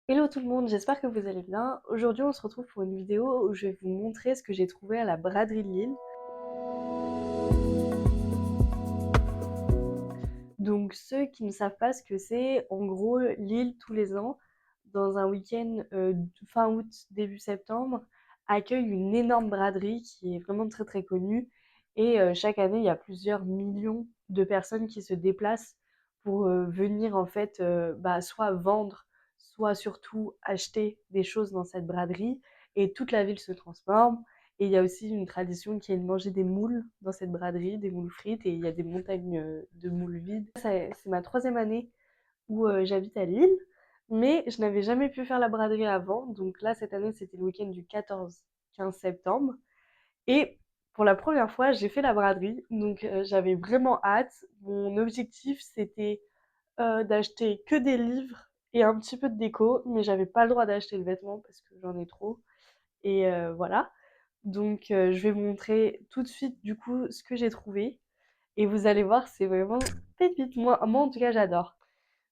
Hello tout le monde, j'espère que vous allez bien. Aujourd'hui, on se retrouve pour une vidéo où je vais vous montrer ce que j'ai trouvé à la braderie de Lille. Donc, ceux qui ne savent pas ce que c'est, en gros, Lille, tous les ans, dans un week-end fin août, début septembre, accueille une énorme braderie qui est vraiment très très connue. Et chaque année, il y a plusieurs millions de personnes qui se déplacent pour venir en fait soit vendre, soit surtout acheter des choses dans cette braderie. Et toute la ville se transforme. Et il y a aussi une tradition qui est de manger des moules dans cette braderie, des moules frites, et il y a des montagnes de moules vides. C'est ma troisième année où j'habite à Lille, mais je n'avais jamais pu faire la braderie avant. Donc là, cette année, c'était le week-end du 14-15 septembre. Et pour la première fois, j'ai fait la braderie. Donc j'avais vraiment hâte. Mon objectif, c'était d'acheter que des livres et un petit peu de déco, mais j'avais pas le droit d'acheter le vêtement parce que j'en ai trop. Et voilà. Donc je vais vous montrer tout de suite du coup ce que j'ai trouvé. Et vous allez voir, c'est vraiment pépite. Moi en tout cas, j'adore.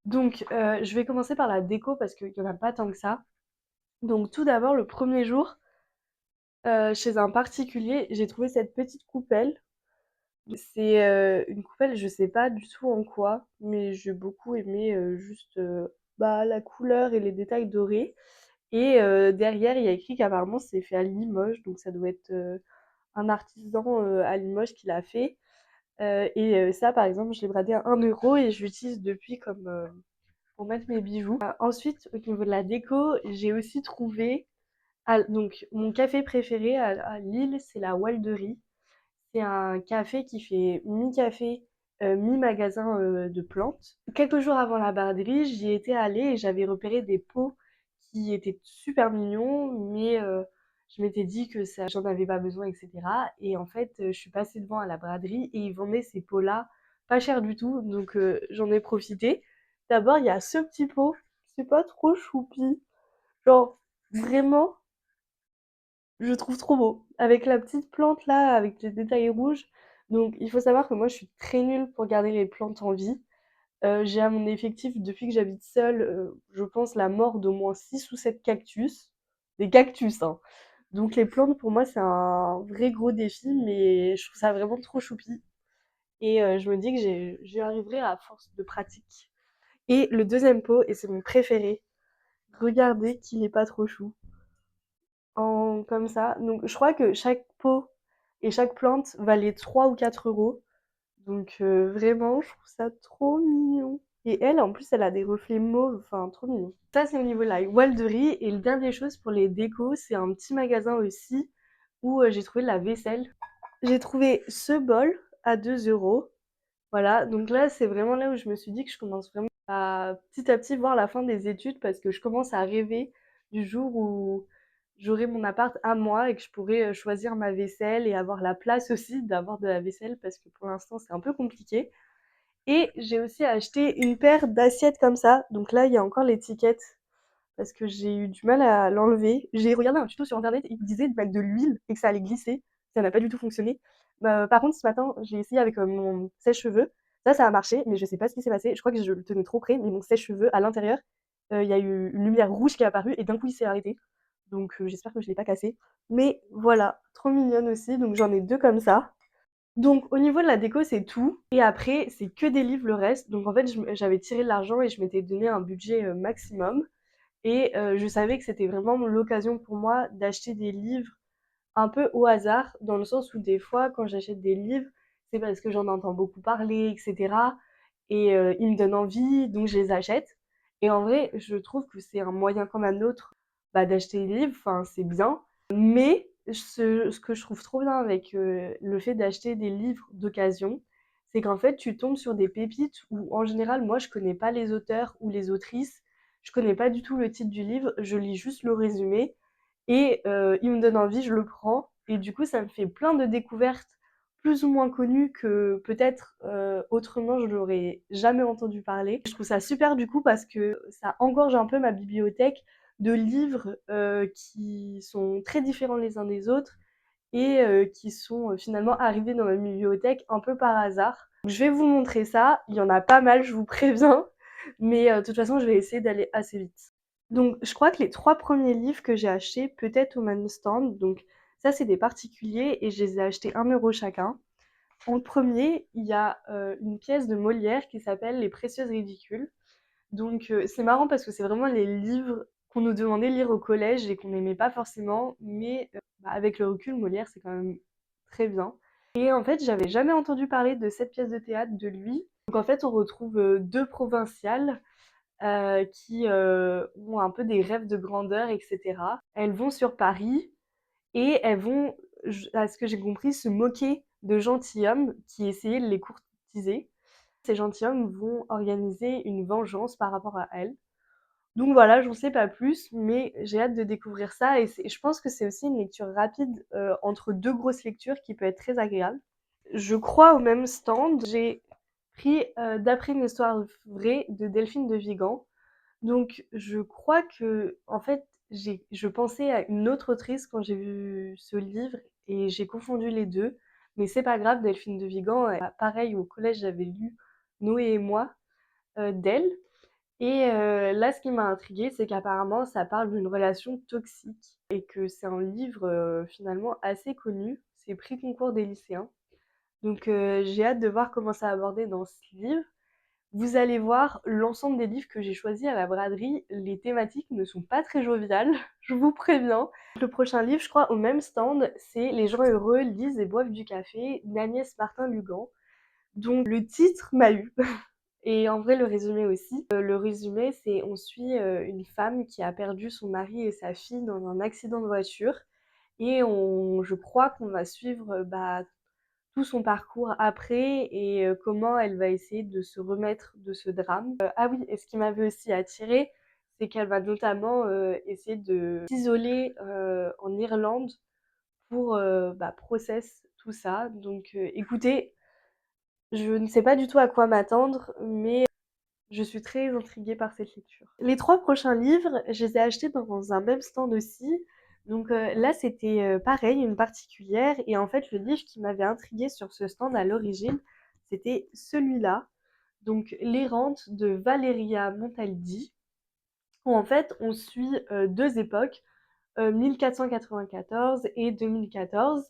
Donc je vais commencer par la déco parce qu'il n'y en a pas tant que ça. Donc tout d'abord, le premier jour, chez un particulier, j'ai trouvé cette petite coupelle. C'est une coupelle, je sais pas du tout en quoi, mais j'ai beaucoup aimé juste la couleur et les détails dorés. Et derrière, il y a écrit qu'apparemment c'est fait à Limoges, donc ça doit être un artisan à Limoges qui l'a fait. Et ça, par exemple, je l'ai bradé à 1 € et je l'utilise depuis comme pour mettre mes bijoux. Ensuite, au niveau de la déco, j'ai aussi trouvé. Donc, mon café préféré à Lille, c'est la Walderie. C'est un café qui fait mi-café, mi-magasin de plantes. Quelques jours avant la braderie, j'y étais allée et j'avais repéré des pots qui étaient super mignons, mais je m'étais dit que ça, j'en avais pas besoin, etc. Et en fait, je suis passée devant à la braderie et ils vendaient ces pots-là pas cher du tout, donc j'en ai profité. D'abord, il y a ce petit pot, c'est pas trop choupi, genre vraiment, je trouve trop beau. Avec la petite plante là, avec les détails rouges. Donc il faut savoir que moi je suis très nulle pour garder les plantes en vie. J'ai à mon effectif, depuis que j'habite seule, je pense la mort d'au moins 6 ou 7 cactus. Des cactus, hein. Donc les plantes pour moi c'est un vrai gros défi, mais je trouve ça vraiment trop choupi. Et je me dis que j'y arriverai à force de pratique. Et le deuxième pot, et c'est mon préféré, regardez qu'il est pas trop chou. Comme ça. Donc je crois que chaque pot et chaque plante valait 3 ou 4 €. Donc vraiment, je trouve ça trop mignon. Et elle, en plus, elle a des reflets mauves, enfin trop mignon. Ça, c'est au niveau de la Walderie. Et le dernier chose pour les décos, c'est un petit magasin aussi où j'ai trouvé de la vaisselle. J'ai trouvé ce bol à 2 €. Voilà, donc là, c'est vraiment là où je me suis dit que je commence vraiment à petit voir la fin des études parce que je commence à rêver du jour où j'aurai mon appart à moi et que je pourrai choisir ma vaisselle et avoir la place aussi d'avoir de la vaisselle parce que pour l'instant, c'est un peu compliqué. Et j'ai aussi acheté une paire d'assiettes comme ça. Donc là, il y a encore l'étiquette parce que j'ai eu du mal à l'enlever. J'ai regardé un tuto sur internet, il disait de mettre de l'huile et que ça allait glisser. Ça n'a pas du tout fonctionné. Par contre, ce matin, j'ai essayé avec mon sèche-cheveux. Ça a marché, mais je sais pas ce qui s'est passé. Je crois que je le tenais trop près, mais mon sèche-cheveux, à l'intérieur, il y a eu une lumière rouge qui est apparue et d'un coup, il s'est arrêté. Donc j'espère que je l'ai pas cassé. Mais voilà, trop mignonne aussi. Donc j'en ai deux comme ça. Donc au niveau de la déco, c'est tout. Et après, c'est que des livres le reste. Donc en fait, j'avais tiré de l'argent et je m'étais donné un budget maximum. Et je savais que c'était vraiment l'occasion pour moi d'acheter des livres un peu au hasard, dans le sens où des fois, quand j'achète des livres, c'est parce que j'en entends beaucoup parler, etc. Et ils me donnent envie, donc je les achète. Et en vrai, je trouve que c'est un moyen comme un autre d'acheter des livres, enfin c'est bien. Mais ce que je trouve trop bien avec le fait d'acheter des livres d'occasion, c'est qu'en fait tu tombes sur des pépites où en général moi je connais pas les auteurs ou les autrices, je connais pas du tout le titre du livre, je lis juste le résumé et il me donne envie, je le prends et du coup ça me fait plein de découvertes plus ou moins connues que peut-être autrement je n'aurais jamais entendu parler. Je trouve ça super du coup parce que ça engorge un peu ma bibliothèque de livres qui sont très différents les uns des autres et qui sont finalement arrivés dans ma bibliothèque un peu par hasard. Je vais vous montrer ça, il y en a pas mal, je vous préviens, mais de toute façon je vais essayer d'aller assez vite. Donc je crois que les 3 premiers livres que j'ai achetés, peut-être au même stand, donc ça c'est des particuliers et je les ai achetés 1 € chacun. En premier, il y a, une pièce de Molière qui s'appelle Les Précieuses ridicules. Donc c'est marrant parce que c'est vraiment les livres qu'on nous demandait de lire au collège et qu'on n'aimait pas forcément, mais bah, avec le recul, Molière, c'est quand même très bien. Et en fait, j'avais jamais entendu parler de cette pièce de théâtre de lui. Donc en fait, on retrouve, 2 provinciales, qui, ont un peu des rêves de grandeur et cetera. Elles vont sur Paris et elles vont, à ce que j'ai compris, se moquer de gentilshommes qui essayaient de les courtiser. Ces gentilshommes vont organiser une vengeance par rapport à elles. Donc voilà, j'en sais pas plus, mais j'ai hâte de découvrir ça et je pense que c'est aussi une lecture rapide entre deux grosses lectures qui peut être très agréable. Je crois au même stand, j'ai pris D'après une histoire vraie de Delphine de Vigan. Donc je crois que en fait je pensais à une autre autrice quand j'ai vu ce livre et j'ai confondu les deux. Mais c'est pas grave, Delphine de Vigan, pareil au collège j'avais lu Noé et moi d'elle. Et là, ce qui m'a intriguée, c'est qu'apparemment, ça parle d'une relation toxique et que c'est un livre finalement assez connu. C'est prix concours des lycéens. Donc j'ai hâte de voir comment ça abordé dans ce livre. Vous allez voir, l'ensemble des livres que j'ai choisis à la braderie, les thématiques ne sont pas très joviales, je vous préviens. Le prochain livre, je crois, au même stand, c'est Les gens heureux lisent et boivent du café d'Agnès Martin-Lugan. Donc le titre m'a eu. Et en vrai, le résumé aussi. Le résumé, c'est on suit une femme qui a perdu son mari et sa fille dans un accident de voiture. Et je crois qu'on va suivre bah, tout son parcours après et comment elle va essayer de se remettre de ce drame. Ah oui, et ce qui m'avait aussi attirée, c'est qu'elle va notamment essayer de s'isoler en Irlande pour bah, process tout ça. Donc écoutez, je ne sais pas du tout à quoi m'attendre, mais je suis très intriguée par cette lecture. Les 3 prochains livres, je les ai achetés dans un même stand aussi. Donc là, c'était pareil, une particulière. Et en fait, le livre qui m'avait intriguée sur ce stand à l'origine, c'était celui-là. Donc L'Errante de Valeria Montaldi, où en fait, on suit 2 époques, 1494 et 2014.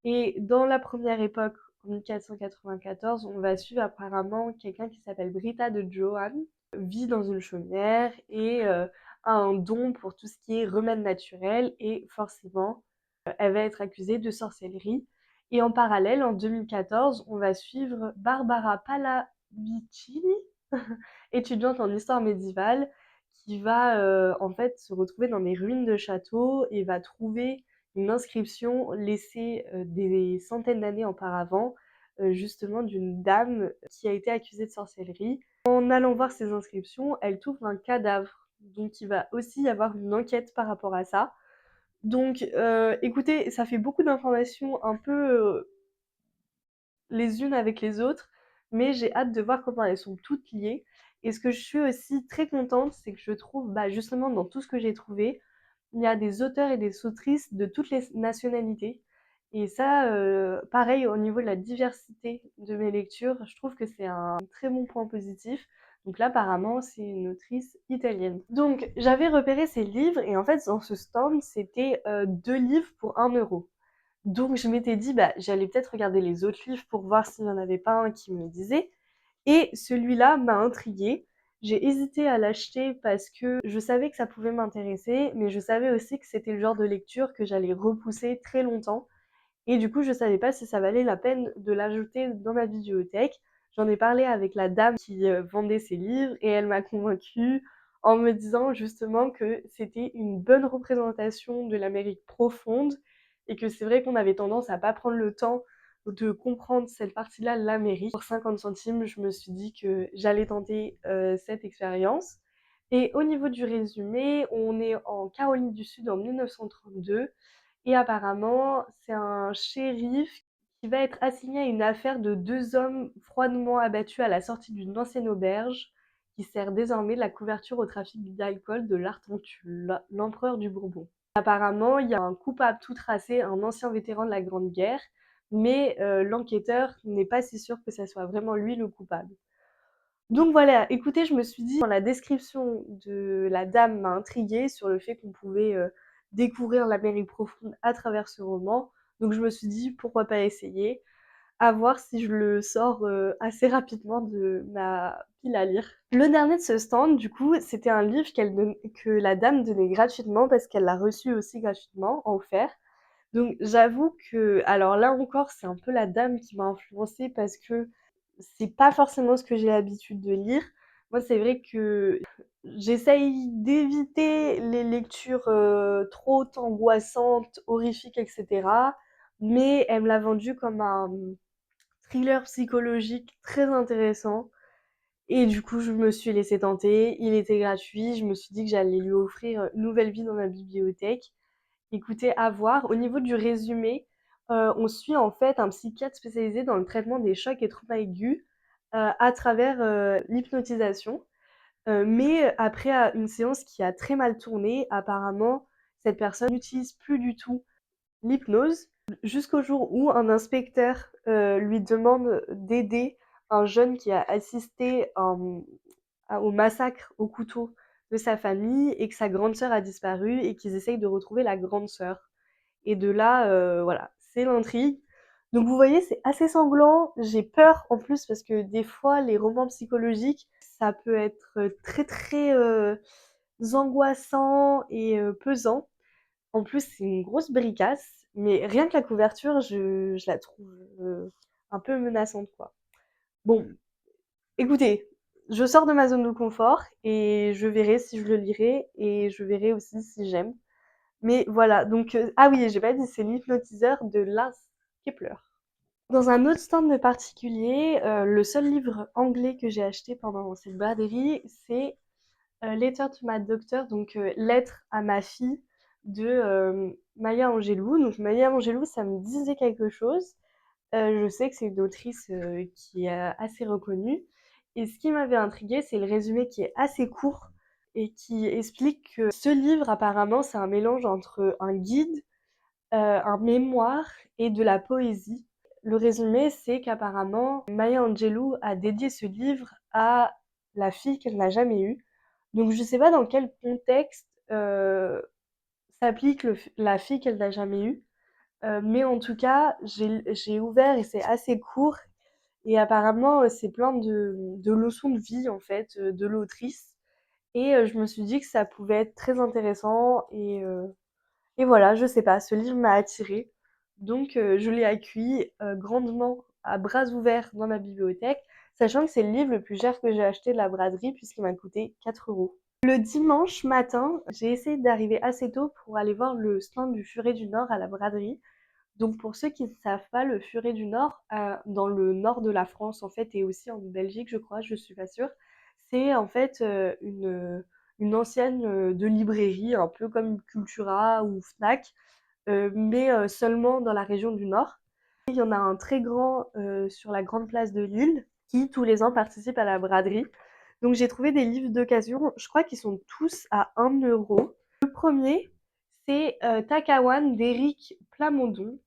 Et dans la première époque, en 1494, on va suivre apparemment quelqu'un qui s'appelle Brita de Johan, vit dans une chaumière et a un don pour tout ce qui est remède naturel et forcément, elle va être accusée de sorcellerie. Et en parallèle, en 2014, on va suivre Barbara Pallavicini, étudiante en histoire médiévale, qui va en fait se retrouver dans des ruines de châteaux et va trouver une inscription laissée des centaines d'années auparavant, justement d'une dame qui a été accusée de sorcellerie. En allant voir ces inscriptions, elle trouve un cadavre, donc il va aussi y avoir une enquête par rapport à ça. Donc écoutez, ça fait beaucoup d'informations un peu les unes avec les autres, mais j'ai hâte de voir comment elles sont toutes liées. Et ce que je suis aussi très contente, c'est que je trouve, bah, justement, dans tout ce que j'ai trouvé, il y a des auteurs et des autrices de toutes les nationalités. Et ça, pareil, au niveau de la diversité de mes lectures, je trouve que c'est un très bon point positif. Donc là, apparemment, c'est une autrice italienne. Donc, j'avais repéré ces livres et en fait, dans ce stand, c'était 2 livres pour 1 €. Donc je m'étais dit, bah, j'allais peut-être regarder les autres livres pour voir s'il n'y en avait pas un qui me le disait. Et celui-là m'a intriguée. J'ai hésité à l'acheter parce que je savais que ça pouvait m'intéresser, mais je savais aussi que c'était le genre de lecture que j'allais repousser très longtemps. Et du coup, je savais pas si ça valait la peine de l'ajouter dans ma bibliothèque. J'en ai parlé avec la dame qui vendait ces livres et elle m'a convaincue en me disant justement que c'était une bonne représentation de l'Amérique profonde et que c'est vrai qu'on avait tendance à pas prendre le temps de comprendre cette partie-là de l'Amérique. Pour 50 centimes, je me suis dit que j'allais tenter cette expérience. Et au niveau du résumé, on est en Caroline du Sud en 1932 et apparemment, c'est un shérif qui va être assigné à une affaire de 2 hommes froidement abattus à la sortie d'une ancienne auberge qui sert désormais de la couverture au trafic d'alcool de l'Artentule, l'empereur du Bourbon. Apparemment, il y a un coupable tout tracé, un ancien vétéran de la Grande Guerre, mais l'enquêteur n'est pas si sûr que ça soit vraiment lui le coupable. Donc voilà, écoutez, je me suis dit, dans la description de la dame m'a intriguée sur le fait qu'on pouvait découvrir l'Amérique profonde à travers ce roman. Donc je me suis dit, pourquoi pas essayer, à voir si je le sors assez rapidement de ma pile à lire. Le dernier de ce stand, du coup, c'était un livre que la dame donnait gratuitement parce qu'elle l'a reçu aussi gratuitement, en offert. Donc j'avoue que, alors là encore, c'est un peu la dame qui m'a influencée parce que c'est pas forcément ce que j'ai l'habitude de lire. Moi, c'est vrai que j'essaye d'éviter les lectures trop angoissantes, horrifiques, etc. Mais elle me l'a vendu comme un thriller psychologique très intéressant. Et du coup, je me suis laissée tenter. Il était gratuit. Je me suis dit que j'allais lui offrir une nouvelle vie dans ma bibliothèque. Écoutez, à voir. Au niveau du résumé, on suit en fait un psychiatre spécialisé dans le traitement des chocs et traumas aigus à travers l'hypnotisation. Mais après une séance qui a très mal tourné, apparemment, cette personne n'utilise plus du tout l'hypnose jusqu'au jour où un inspecteur lui demande d'aider un jeune qui a assisté au massacre au couteau de sa famille et que sa grande sœur a disparu et qu'ils essayent de retrouver la grande sœur. Et de là, voilà, c'est l'intrigue. Donc vous voyez, c'est assez sanglant. J'ai peur en plus parce que des fois, les romans psychologiques, ça peut être très très angoissant et pesant. En plus, c'est une grosse bricasse, mais rien que la couverture, je la trouve un peu menaçante, quoi. Bon, écoutez, je sors de ma zone de confort et je verrai si je le lirai et je verrai aussi si j'aime. Mais voilà, donc ah oui, j'ai pas dit, c'est l'hypnotiseur de Lars Kepler. Dans un autre stand de particulier, le seul livre anglais que j'ai acheté pendant cette braderie, c'est Letter to my doctor, donc lettre à ma fille de Maya Angelou. Donc Maya Angelou, ça me disait quelque chose. Je sais que c'est une autrice qui est assez reconnue. Et ce qui m'avait intriguée, c'est le résumé qui est assez court et qui explique que ce livre, apparemment, c'est un mélange entre un guide, un mémoire et de la poésie. Le résumé, c'est qu'apparemment, Maya Angelou a dédié ce livre à la fille qu'elle n'a jamais eue. Donc je sais pas dans quel contexte s'applique la fille qu'elle n'a jamais eue. Mais en tout cas, j'ai ouvert et c'est assez court. Et apparemment, c'est plein de leçons de vie, en fait, de l'autrice. Et je me suis dit que ça pouvait être très intéressant. Et voilà, je sais pas, ce livre m'a attirée. Donc, je l'ai accueilli grandement, à bras ouverts dans ma bibliothèque, sachant que c'est le livre le plus cher que j'ai acheté de la braderie, puisqu'il m'a coûté 4 €. Le dimanche matin, j'ai essayé d'arriver assez tôt pour aller voir le stand du Furet du Nord à la braderie. Donc pour ceux qui ne savent pas, le Furet du Nord, dans le nord de la France en fait et aussi en Belgique je crois, je suis pas sûre, c'est en fait une ancienne de librairie, un peu comme Cultura ou Fnac, mais seulement dans la région du Nord. Il y en a un très grand sur la grande place de Lille qui tous les ans participe à la braderie. Donc j'ai trouvé des livres d'occasion, je crois qu'ils sont tous à 1 €. Le premier, c'est Takawan d'Éric Plamondon.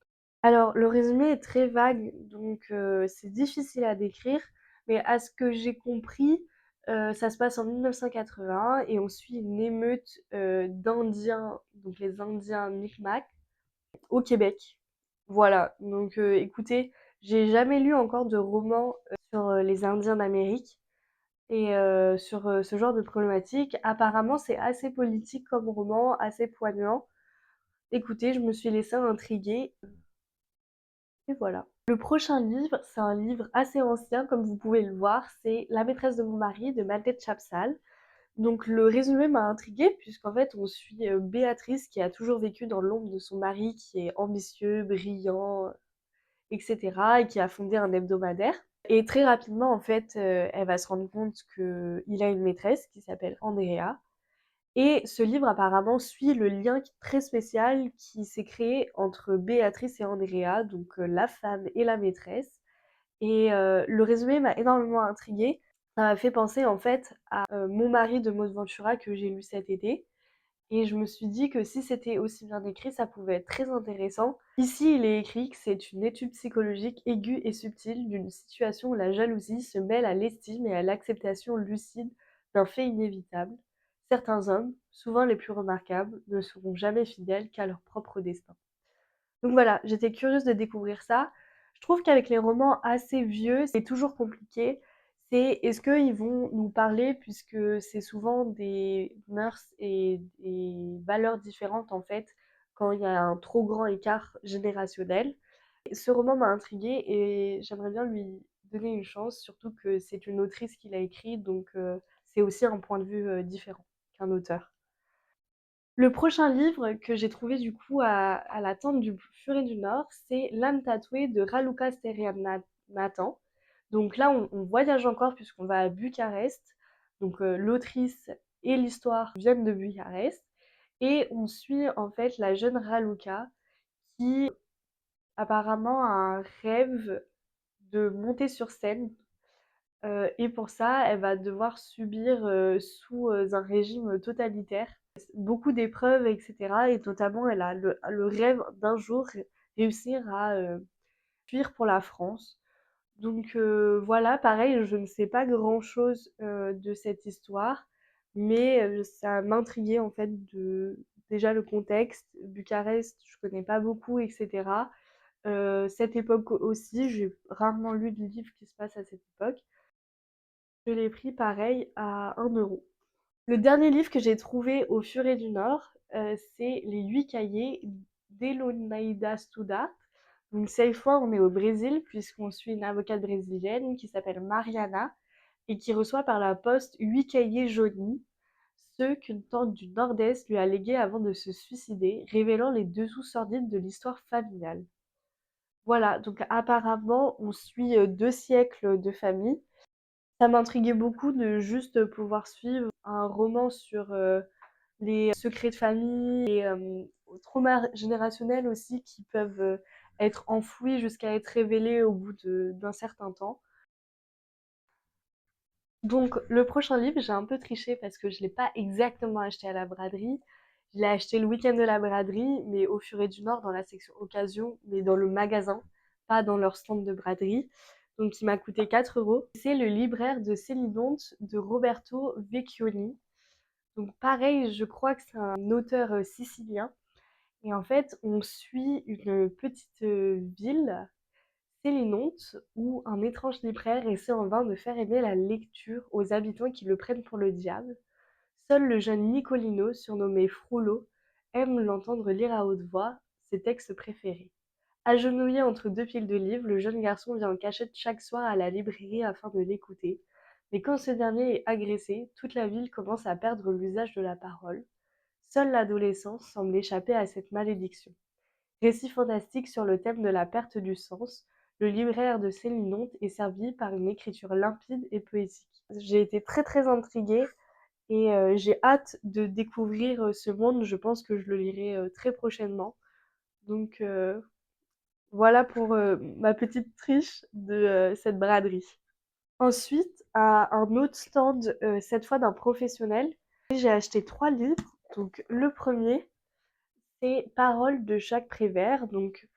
Alors, le résumé est très vague, donc c'est difficile à décrire, mais à ce que j'ai compris, ça se passe en 1980 et on suit une émeute d'Indiens, donc les Indiens Micmac, au Québec. Voilà, donc écoutez, j'ai jamais lu encore de roman sur les Indiens d'Amérique et sur ce genre de problématique. Apparemment, c'est assez politique comme roman, assez poignant. Écoutez, je me suis laissée intriguer et voilà. Le prochain livre, c'est un livre assez ancien, comme vous pouvez le voir, c'est La maîtresse de mon mari de Madeleine Chapsal. Donc le résumé m'a intriguée puisqu'en fait on suit Béatrice qui a toujours vécu dans l'ombre de son mari qui est ambitieux, brillant, etc. et qui a fondé un hebdomadaire. Et très rapidement en fait elle va se rendre compte qu'il a une maîtresse qui s'appelle Andrea. Et ce livre apparemment suit le lien très spécial qui s'est créé entre Béatrice et Andrea, donc la femme et la maîtresse. Et le résumé m'a énormément intriguée. Ça m'a fait penser en fait à Mon mari de Maud Ventura que j'ai lu cet été. et je me suis dit que si c'était aussi bien écrit, ça pouvait être très intéressant. Ici, il est écrit que c'est une étude psychologique aiguë et subtile d'une situation où la jalousie se mêle à l'estime et à l'acceptation lucide d'un fait inévitable. Certains hommes, souvent les plus remarquables, ne seront jamais fidèles qu'à leur propre destin. Donc voilà, j'étais curieuse de découvrir ça. Je trouve qu'avec les romans assez vieux, c'est toujours compliqué. C'est est-ce qu'ils vont nous parler, puisque c'est souvent des mœurs et des valeurs différentes en fait, quand il y a un trop grand écart générationnel. Ce roman m'a intriguée et j'aimerais bien lui donner une chance, surtout que c'est une autrice qui l'a écrit, donc c'est aussi un point de vue différent qu'un auteur. Le prochain livre que j'ai trouvé du coup à la tente du Furet du Nord, c'est L'âme tatouée de Raluca Sterian-Nathan. Donc là, on voyage encore puisqu'on va à Bucarest. Donc l'autrice et l'histoire viennent de Bucarest. Et on suit en fait la jeune Raluca qui apparemment a un rêve de monter sur scène. Et pour ça, elle va devoir subir sous un régime totalitaire beaucoup d'épreuves, etc. Et notamment, elle a le rêve d'un jour réussir à fuir pour la France. Donc voilà, pareil, je ne sais pas grand-chose de cette histoire, mais ça m'intriguait en fait de déjà le contexte. Bucarest, je connais pas beaucoup, etc. Cette époque aussi, j'ai rarement lu de livres qui se passent à cette époque. Je l'ai pris pareil à 1 euro. Le dernier livre que j'ai trouvé au Furet du Nord, c'est Les 8 cahiers d'Elonaida Studa. Donc cette fois, on est au Brésil, puisqu'on suit une avocate brésilienne qui s'appelle Mariana et qui reçoit par la poste 8 cahiers jaunis, ceux qu'une tante du Nord-Est lui a légués avant de se suicider, révélant les dessous sordides de l'histoire familiale. Voilà, donc apparemment, on suit 2 siècles de famille. Ça m'intriguait beaucoup de juste pouvoir suivre un roman sur les secrets de famille et traumas générationnels aussi qui peuvent être enfouis jusqu'à être révélés au bout d'un certain temps. Donc le prochain livre, j'ai un peu triché parce que je ne l'ai pas exactement acheté à la braderie. Je l'ai acheté le week-end de la braderie, mais au Furet du Nord, dans la section occasion, mais dans le magasin, pas dans leur stand de braderie. Donc il m'a coûté 4 euros. C'est Le libraire de Célinonte de Roberto Vecchioni. Donc pareil, je crois que c'est un auteur sicilien. Et en fait, on suit une petite ville, Célinonte, où un étrange libraire essaie en vain de faire aimer la lecture aux habitants qui le prennent pour le diable. Seul le jeune Nicolino, surnommé Frollo, aime l'entendre lire à haute voix ses textes préférés. Agenouillé entre 2 piles de livres, le jeune garçon vient en cachette chaque soir à la librairie afin de l'écouter. Mais quand ce dernier est agressé, toute la ville commence à perdre l'usage de la parole. Seule l'adolescence semble échapper à cette malédiction. Récit fantastique sur le thème de la perte du sens, le libraire de Célinonte est servi par une écriture limpide et poétique. J'ai été très très intriguée et j'ai hâte de découvrir ce monde. Je pense que je le lirai très prochainement. Donc voilà pour ma petite triche de cette braderie. Ensuite, à un autre stand, cette fois d'un professionnel, j'ai acheté 3 livres. Donc le premier, c'est Paroles de Jacques Prévert. Donc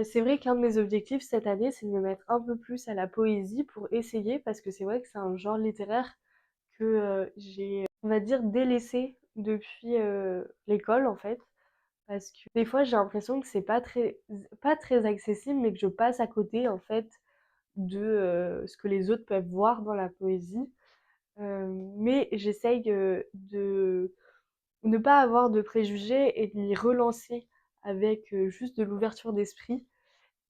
c'est vrai qu'un de mes objectifs cette année, c'est de me mettre un peu plus à la poésie pour essayer, parce que c'est vrai que c'est un genre littéraire que j'ai, on va dire, délaissé depuis l'école en fait. Parce que des fois, j'ai l'impression que c'est pas très accessible, mais que je passe à côté en fait de ce que les autres peuvent voir dans la poésie. Mais j'essaye de ne pas avoir de préjugés et de m'y relancer avec juste de l'ouverture d'esprit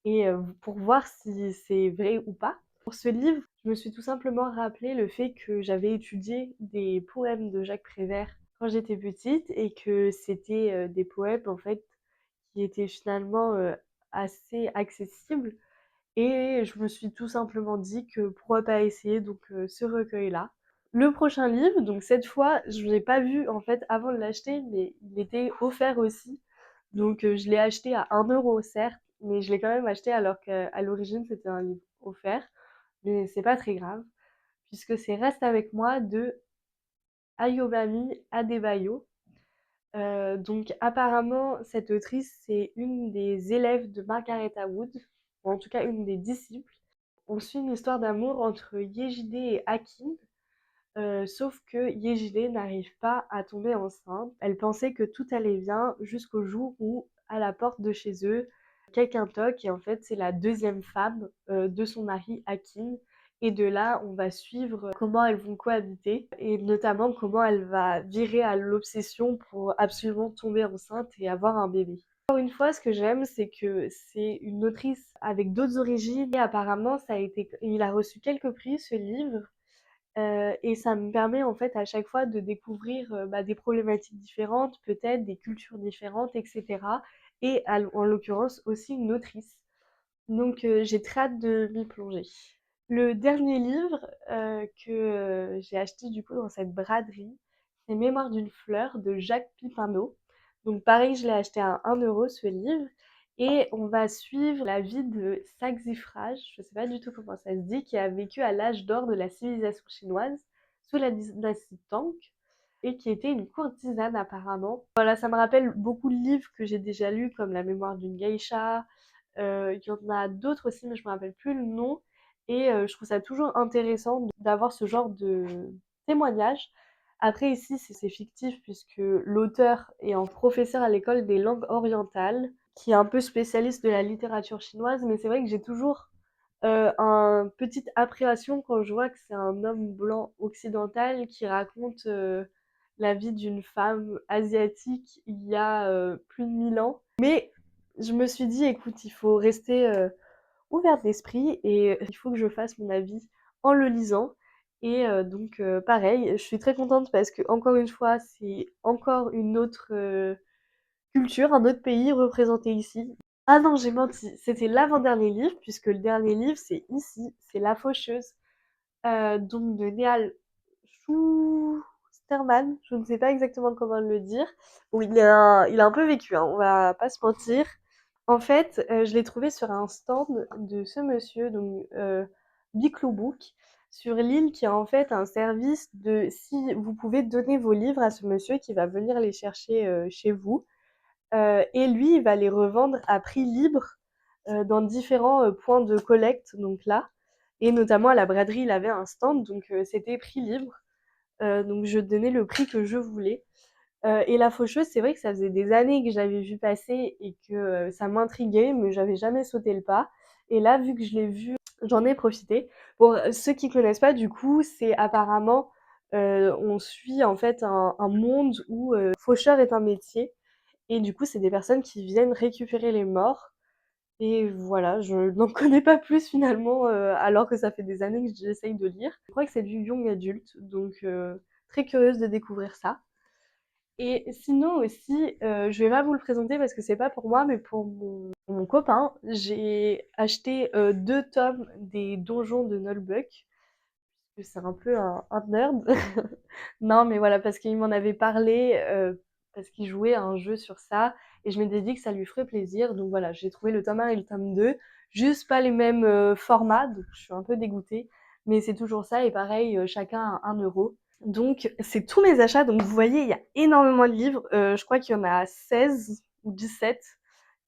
et pour voir si c'est vrai ou pas. Pour ce livre, je me suis tout simplement rappelé le fait que j'avais étudié des poèmes de Jacques Prévert quand j'étais petite et que c'était des poèmes en fait qui étaient finalement assez accessibles. Et je me suis tout simplement dit que pourquoi pas essayer donc ce recueil-là. Le prochain livre, donc cette fois, je ne l'ai pas vu en fait avant de l'acheter, mais il était offert aussi. Donc je l'ai acheté à 1 euro certes, mais je l'ai quand même acheté alors qu'à l'origine c'était un livre offert. Mais c'est pas très grave, puisque c'est Reste avec moi de Ayobami Adebayo. Donc apparemment, cette autrice, c'est une des élèves de Margaret Atwood, ou en tout cas une des disciples. On suit une histoire d'amour entre Yejide et Hakim, sauf que Yejide n'arrive pas à tomber enceinte. Elle pensait que tout allait bien jusqu'au jour où, à la porte de chez eux, quelqu'un toque et en fait c'est la deuxième femme de son mari Hakim. Et de là, on va suivre comment elles vont cohabiter et notamment comment elle va virer à l'obsession pour absolument tomber enceinte et avoir un bébé. Encore une fois, ce que j'aime, c'est que c'est une autrice avec d'autres origines et apparemment, il a reçu quelques prix ce livre. Et ça me permet en fait à chaque fois de découvrir des problématiques différentes, peut-être des cultures différentes, etc. Et en l'occurrence aussi une autrice. Donc j'ai très hâte de m'y plonger. Le dernier livre que j'ai acheté du coup dans cette braderie, c'est Mémoire d'une fleur de Jacques Pipinot. Donc pareil, je l'ai acheté à 1 € ce livre. Et on va suivre la vie de Saxifrage, je ne sais pas du tout comment ça se dit, qui a vécu à l'âge d'or de la civilisation chinoise sous la dynastie Tang et qui était une courtisane apparemment. Voilà, ça me rappelle beaucoup de livres que j'ai déjà lus comme La mémoire d'une geisha. Il y en a d'autres aussi, mais je me rappelle plus le nom. Et je trouve ça toujours intéressant d'avoir ce genre de témoignage. Après, ici, c'est fictif puisque l'auteur est un professeur à l'école des langues orientales, qui est un peu spécialiste de la littérature chinoise, mais c'est vrai que j'ai toujours une petite appréhension quand je vois que c'est un homme blanc occidental qui raconte la vie d'une femme asiatique il y a plus de 1000 ans. Mais je me suis dit, écoute, il faut rester ouverte d'esprit et il faut que je fasse mon avis en le lisant. Et donc, pareil, je suis très contente parce que, encore une fois, c'est encore une autre culture, un autre pays représenté ici. Ah non, j'ai menti, c'était l'avant-dernier livre, puisque le dernier livre, c'est ici, c'est La Faucheuse, donc de Neal Schusterman, je ne sais pas exactement comment le dire. Bon, il a un peu vécu, hein, on va pas se mentir. En fait, je l'ai trouvé sur un stand de ce monsieur, donc Biclou Book, sur l'île, qui a en fait un service de si vous pouvez donner vos livres à ce monsieur qui va venir les chercher chez vous. Et lui, il va les revendre à prix libre dans différents points de collecte, donc là. Et notamment à la braderie, il avait un stand, donc c'était prix libre. Donc je donnais le prix que je voulais. Et La Faucheuse, c'est vrai que ça faisait des années que je l'avais vu passer et que ça m'intriguait, mais j'avais jamais sauté le pas. Et là, vu que je l'ai vu, j'en ai profité. Pour ceux qui connaissent pas, du coup, c'est apparemment, on suit en fait un monde où faucheur est un métier. Et du coup, c'est des personnes qui viennent récupérer les morts. Et voilà, je n'en connais pas plus finalement, alors que ça fait des années que j'essaye de lire. Je crois que c'est du young adulte, donc très curieuse de découvrir ça. Et sinon aussi, je vais pas vous le présenter parce que c'est pas pour moi, mais pour mon copain, j'ai acheté 2 tomes des Donjons de Nullbuck, que c'est un peu un nerd. Non, mais voilà, parce qu'il m'en avait parlé, parce qu'il jouait à un jeu sur ça, et je m'étais dit que ça lui ferait plaisir. Donc voilà, j'ai trouvé le tome 1 et le tome 2, juste pas les mêmes formats, donc je suis un peu dégoûtée. Mais c'est toujours ça, et pareil, chacun à 1 €. Donc c'est tous mes achats, donc vous voyez, il y a énormément de livres, je crois qu'il y en a 16 ou 17.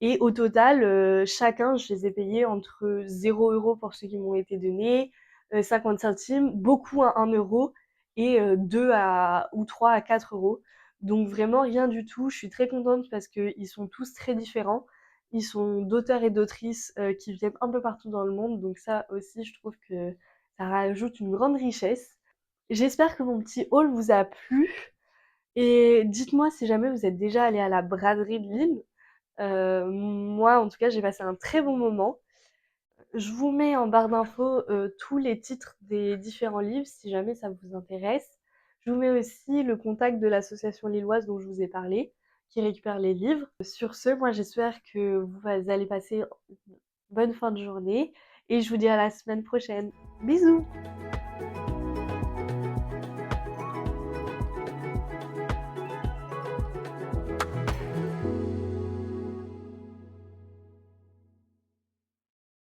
Et au total, chacun, je les ai payés entre 0 € pour ceux qui m'ont été donnés, 50 centimes, beaucoup à 1 € et 2 à ou 3 à 4 €. Donc vraiment rien du tout. Je suis très contente parce qu'ils sont tous très différents. Ils sont d'auteurs et d'autrices qui viennent un peu partout dans le monde. Donc ça aussi, je trouve que ça rajoute une grande richesse. J'espère que mon petit haul vous a plu. Et dites-moi si jamais vous êtes déjà allé à la braderie de Lille. Moi, en tout cas, j'ai passé un très bon moment. Je vous mets en barre d'infos tous les titres des différents livres si jamais ça vous intéresse. Je vous mets aussi le contact de l'association lilloise dont je vous ai parlé, qui récupère les livres. Sur ce, moi j'espère que vous allez passer une bonne fin de journée et je vous dis à la semaine prochaine. Bisous!